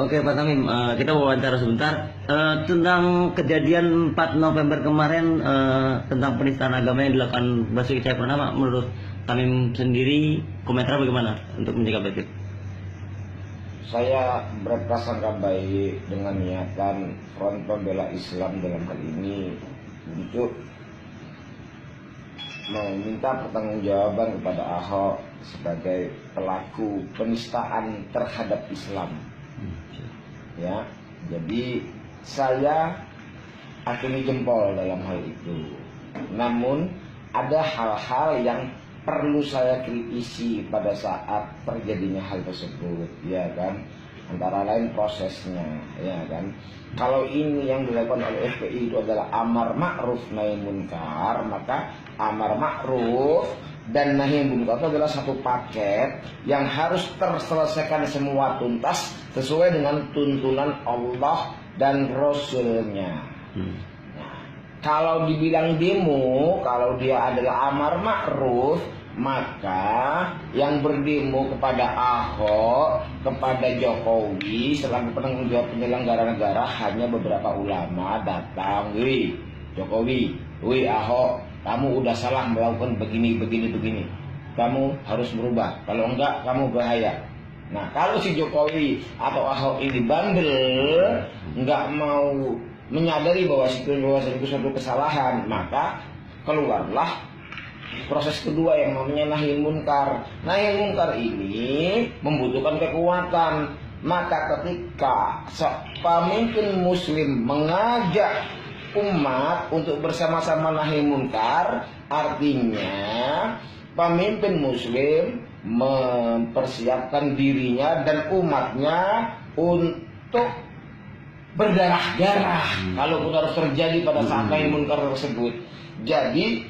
Oke Pak Tamim, kita wawancara sebentar tentang kejadian 4 November kemarin, tentang penistaan agama yang dilakukan Basuki Cahayapurnama. Menurut Tamim sendiri, komentar bagaimana untuk menjaga itu? Saya berprasangka baik dengan niatan Front Pembela Islam dalam hal ini untuk meminta pertanggungjawaban kepada Ahok sebagai pelaku penistaan terhadap Islam. Ya, jadi saya acungi jempol dalam hal itu. Namun ada hal-hal yang perlu saya kritisi pada saat terjadinya hal tersebut, ya kan? Antara lain prosesnya, ya kan? Kalau ini yang dilakukan oleh FPI itu adalah amar ma'ruf nahi munkar, maka amar ma'ruf dan nahi munkar itu adalah satu paket yang harus terselesaikan semua tuntas sesuai dengan tuntunan Allah dan Rasulnya. Nah, kalau dibilang demo, kalau dia adalah amar ma'ruf, maka yang berdemo kepada Ahok, kepada Jokowi selaku penanggung jawab penyelenggara negara hanya beberapa ulama datang, wih Jokowi, wih Ahok, kamu udah salah melakukan begini, kamu harus berubah, kalau enggak kamu bahaya. Nah, kalau si Jokowi atau Ahok ini bandel, enggak mau menyadari bahwa itu suatu kesalahan, maka keluarlah proses kedua yang namanya nahi munkar. Nahi munkar ini membutuhkan kekuatan. Maka ketika pemimpin muslim mengajak umat untuk bersama-sama nahi munkar, artinya pemimpin muslim mempersiapkan dirinya dan umatnya untuk berdarah-darah kalaupun harus terjadi pada saat nahi munkar tersebut. Jadi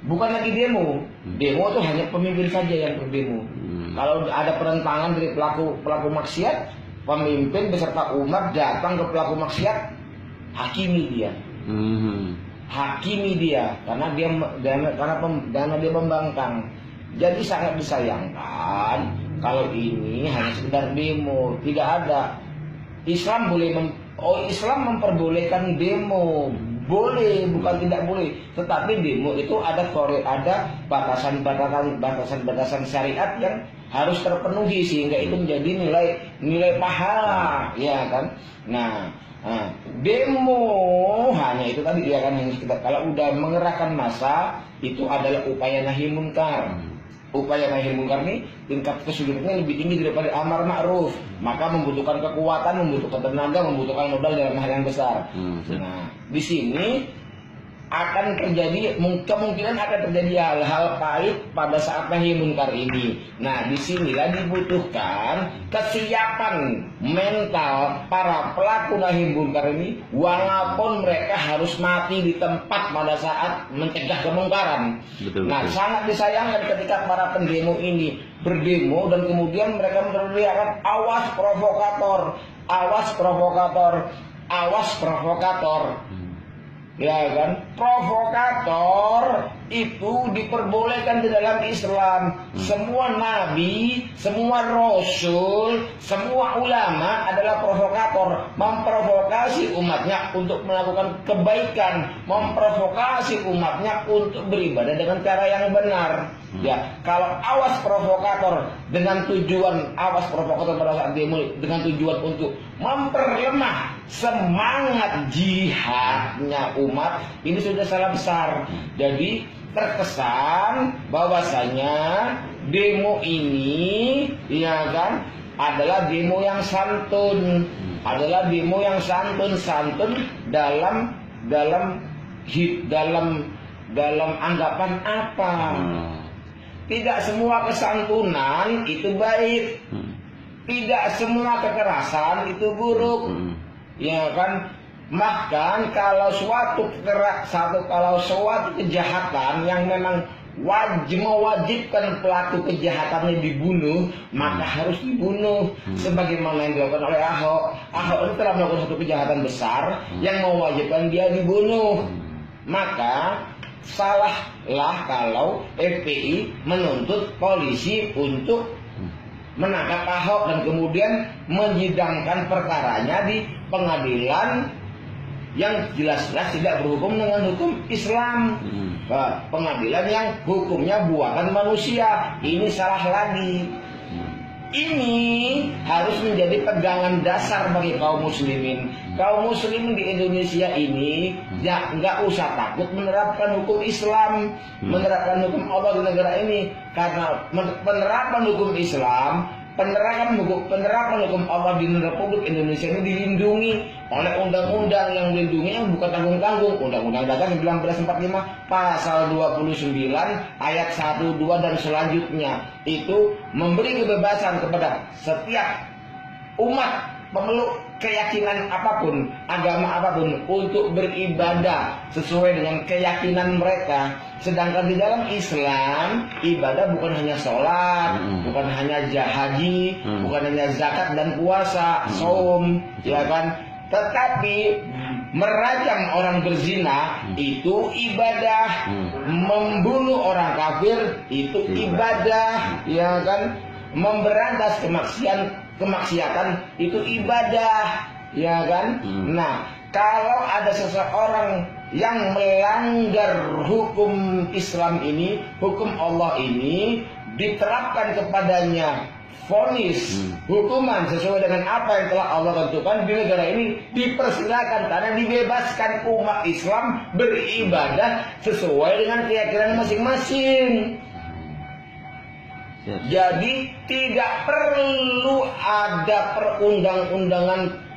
bukan lagi demo. Demo itu hanya pemimpin saja yang berdemo. Kalau ada perentangan dari pelaku maksiat, pemimpin beserta umat datang ke pelaku maksiat, hakimi dia. Hakimi dia karena dia membangkang. Jadi sangat disayangkan kalau ini hanya sekedar demo. Tidak ada. Islam memperbolehkan demo. Boleh, bukan tidak boleh. Tetapi demo itu ada batasan syariat yang harus terpenuhi sehingga itu menjadi nilai pahala, ya kan? Nah, demo hanya itu tadi, ya kan? Kalau udah mengerahkan massa itu adalah upaya nahi munkar. Upaya nahi munkar ini tingkat kesulitannya lebih tinggi daripada amar ma'ruf, maka membutuhkan kekuatan, membutuhkan tenaga, membutuhkan modal dalam hal yang besar. Nah, di sini akan terjadi, kemungkinan akan terjadi hal-hal pahit pada saat nahi munkar ini. Nah, disinilah dibutuhkan kesiapan mental para pelaku nahi munkar ini, walaupun mereka harus mati di tempat pada saat mencegah kemungkaran. Nah, sangat disayangkan ketika para pendemo ini berdemo dan kemudian mereka meneriakkan awas provokator, awas provokator, awas provokator. Ya kan, provokator itu diperbolehkan di dalam Islam. Semua nabi, semua rasul, semua ulama adalah provokator, memprovokasi umatnya untuk melakukan kebaikan, memprovokasi umatnya untuk beribadah dengan cara yang benar. Ya, kalau awas provokator dengan tujuan pada saat demo dengan tujuan untuk memperlemah semangat jihadnya umat, ini sudah salah besar. Jadi terkesan bahwasanya demo ini, ya kan, adalah demo yang santun, dalam anggapan apa? Tidak semua kesantunan itu baik. Tidak semua kekerasan itu buruk. Ya kan? Bahkan kalau suatu kejahatan yang memang mewajibkan pelaku kejahatannya dibunuh, maka harus dibunuh. Sebagaimana yang dilakukan oleh Ahok. Ahok itu telah melakukan satu kejahatan besar yang mewajibkan dia dibunuh. Maka salahlah kalau FPI menuntut polisi untuk menangkap Ahok dan kemudian menyidangkan perkaranya di pengadilan yang jelas-jelas tidak berhukum dengan hukum Islam. Pengadilan yang hukumnya buatan manusia. Ini salah lagi. Ini harus menjadi pegangan dasar bagi kaum muslimin. Kaum muslimin di Indonesia ini ya nggak usah takut menerapkan hukum Islam, menerapkan hukum Allah di negara ini, karena penerapan hukum Islam, penerapan hukum Allah di Republik Indonesia ini dilindungi oleh undang-undang yang melindunginya bukan tanggung-tanggung. Undang-Undang Dasar 1945 pasal 29 ayat 1, 2 dan selanjutnya itu memberi kebebasan kepada setiap umat pemeluk keyakinan apapun, agama apapun untuk beribadah sesuai dengan keyakinan mereka. Sedangkan di dalam Islam, ibadah bukan hanya sholat, bukan hanya haji, bukan hanya zakat dan puasa, saum, ya kan? Tetapi merajam orang berzina itu ibadah, membunuh orang kafir itu ibadah, ya kan? Memberantas kemaksiatan itu ibadah, ya kan? Nah, kalau ada seseorang yang melanggar hukum Islam ini, hukum Allah ini, diterapkan kepadanya vonis hukuman sesuai dengan apa yang telah Allah tentukan di negara ini, dipersilakan karena dibebaskan umat Islam beribadah sesuai dengan keyakinan masing-masing. Jadi tidak perlu ada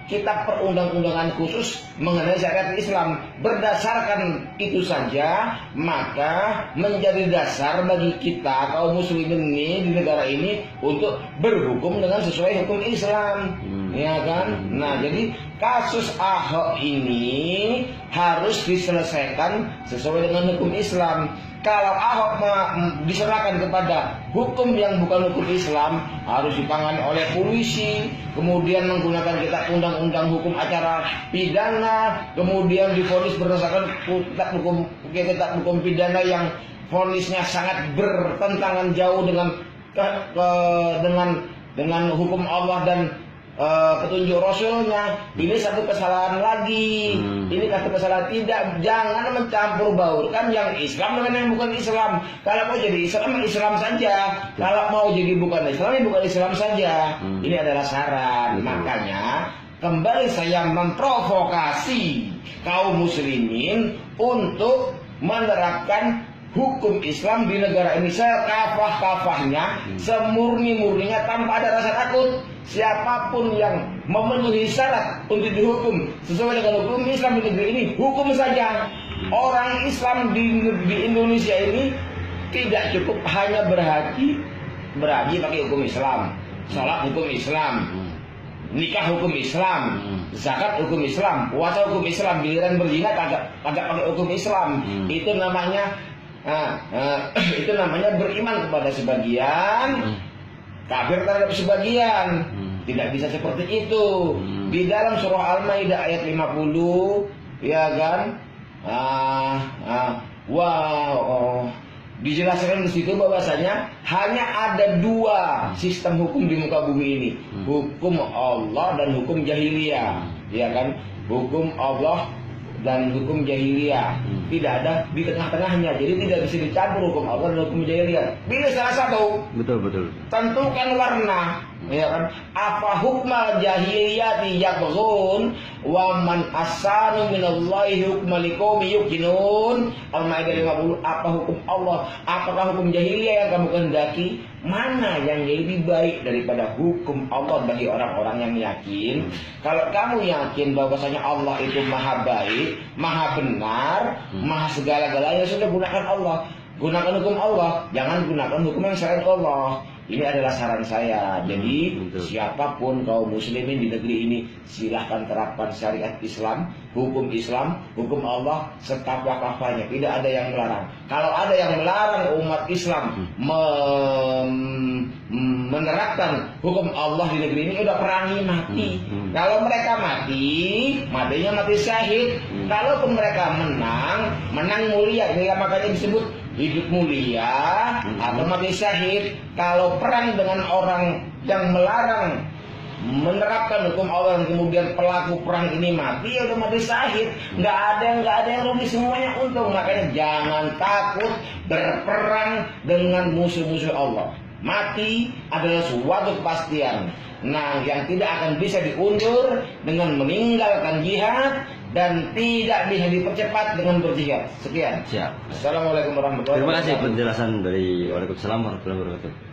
kitab perundang-undangan khusus mengenai syariat Islam. Berdasarkan itu saja maka menjadi dasar bagi kita kaum muslimin ini di negara ini untuk berhukum dengan sesuai hukum Islam, ya kan? Nah, jadi kasus Ahok ini harus diselesaikan sesuai dengan hukum Islam. Kalau Ahok diserahkan kepada hukum yang bukan hukum Islam, harus ditangani oleh polisi, kemudian menggunakan kitab undang-undang hukum acara pidana, kemudian divonis berdasarkan kitab hukum pidana yang vonisnya sangat bertentangan jauh dengan hukum Allah dan petunjuk Rasulnya. Ini satu kesalahan lagi. Ini satu kesalahan. Jangan mencampur baurkan yang Islam dengan yang bukan Islam. Kalau mau jadi Islam, Islam saja. Kalau mau jadi bukan Islam, bukan Islam saja. Ini adalah saran. Makanya kembali saya memprovokasi kaum muslimin untuk menerapkan hukum Islam di negara ini sekafah-kafahnya, semurni-murninya, tanpa ada rasa takut. Siapapun yang memenuhi syarat untuk dihukum sesuai dengan hukum Islam di negeri ini, hukum saja. Orang Islam di Indonesia ini tidak cukup hanya berhaji pakai hukum Islam, sholat hukum Islam, nikah hukum Islam, zakat hukum Islam, puasa hukum Islam, giliran berzina kagak pakai hukum Islam. Itu namanya beriman kepada sebagian, kafir terhadap sebagian. Tidak bisa seperti itu. Di dalam surah Al-Maidah ayat 50, ya kan? Dijelaskan di situ bahwasanya hanya ada dua sistem hukum di muka bumi ini, hukum Allah dan hukum jahiliyah, ya kan? Hukum Allah dan hukum jahiliyah, tidak ada di tengah-tengahnya. Jadi tidak bisa dicampur hukum Allah dan hukum jahiliyah. Pilih salah satu. Betul. Tentukan warna, ya kan? Apa hukmal jahiliyati yabghun wa man asanu minallahi hukma liqaumi yuqinun. Al-Maidah 50. Apa hukum Allah? Apakah hukum jahiliyah yang kamu kehendaki? Mana yang lebih baik daripada hukum Allah bagi orang-orang yang yakin? Kalau kamu yakin bahwasanya Allah itu maha baik, maha benar, maha segala-galanya, sudah gunakan Allah. Gunakan hukum Allah, jangan gunakan hukum yang selain Allah. Ini adalah saran saya. Jadi siapapun kaum muslimin di negeri ini, silahkan terapkan syariat Islam, hukum Allah sekafah-kafahnya. Tidak ada yang melarang. Kalau ada yang melarang umat Islam menerapkan hukum Allah di negeri ini, udah perangi mati. Kalau mereka matinya mati syahid. Kalaupun mereka menang mulia. Inilah makanya disebut hidup mulia atau mati syahid. Kalau perang dengan orang yang melarang menerapkan hukum Allah dan kemudian pelaku perang ini mati, ya udah mati syahid, nggak ada yang rugi, semuanya untung. Makanya jangan takut berperang dengan musuh-musuh Allah. Mati adalah suatu kepastian, nah yang tidak akan bisa diundur dengan meninggalkan jihad dan tidak bisa dipercepat dengan berjihad. Sekian. Siap. Assalamualaikum warahmatullahi wabarakatuh. Terima kasih penjelasan dari Waalaikumsalam warahmatullahi wabarakatuh.